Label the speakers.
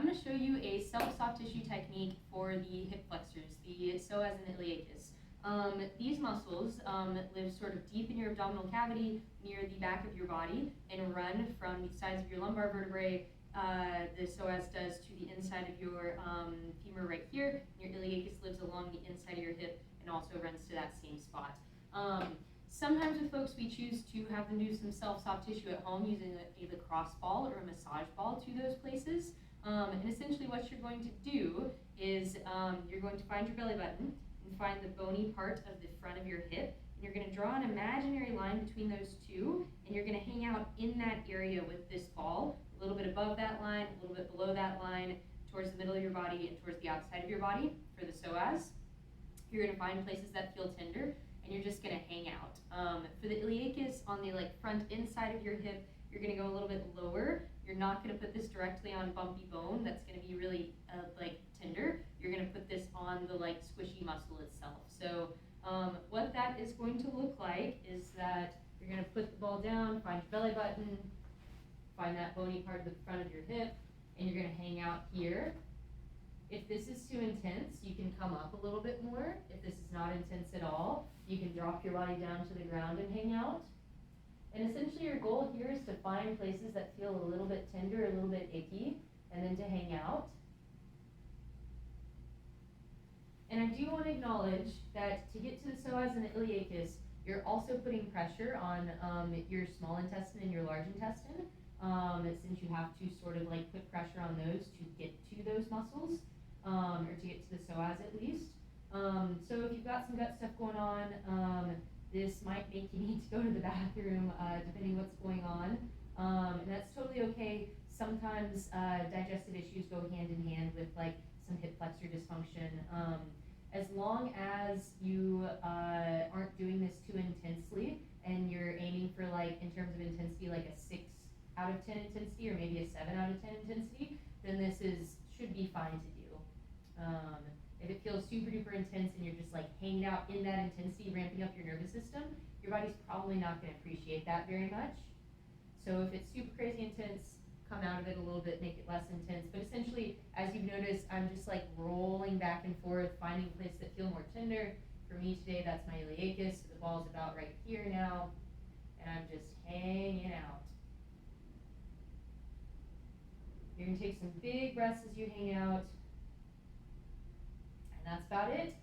Speaker 1: I'm going to show you a self-soft tissue technique for the hip flexors, the psoas and iliacus. These muscles live sort of deep in your abdominal cavity near the back of your body and run from the sides of your lumbar vertebrae, the psoas does, to the inside of your femur right here. Your iliacus lives along the inside of your hip and also runs to that same spot. Sometimes with folks, we choose to have them do some self-soft tissue at home using a lacrosse ball or a massage ball to those places. And essentially what you're going to do is you're going to find your belly button and find the bony part of the front of your hip. And you're going to draw an imaginary line between those two, and you're going to hang out in that area with this ball, a little bit above that line, a little bit below that line, towards the middle of your body and towards the outside of your body for the psoas. You're going to find places that feel tender, and you're just going to hang out. For the iliacus, on the front inside of your hip, you're going to go a little bit lower. You're not going to put this directly on bumpy bone. That's going to be really tender. You're going to put this on the squishy muscle itself. So what that is going to look like is that you're going to put the ball down, find your belly button, find that bony part of the front of your hip, and you're going to hang out here. If this is too intense, you can come up a little bit more. If this is not intense at all, you can drop your body down to the ground and hang out. And essentially your goal here is to find places that feel a little bit tender, a little bit icky, and then to hang out. And I do want to acknowledge that to get to the psoas and the iliacus, you're also putting pressure on your small intestine and your large intestine, since you have to sort of put pressure on those to get to those muscles, or to get to the psoas at least. So if you've got some gut stuff going on, this might make you need to go to the bathroom, depending what's going on. And that's totally okay. Sometimes digestive issues go hand in hand with some hip flexor dysfunction. As long as you aren't doing this too intensely and you're aiming for in terms of intensity a 6 out of 10 intensity or maybe a 7 out of 10 intensity, then this should be fine to do. If it feels super duper intense and you're just hanging out in that intensity, ramping up your nervous system, your body's probably not going to appreciate that very much. So if it's super crazy intense, come out of it a little bit, make it less intense. But essentially, as you've noticed, I'm just rolling back and forth, finding places that feel more tender. For me today, that's my iliacus. So the ball's about right here now, and I'm just hanging out. You're going to take some big breaths as you hang out. And that's about it.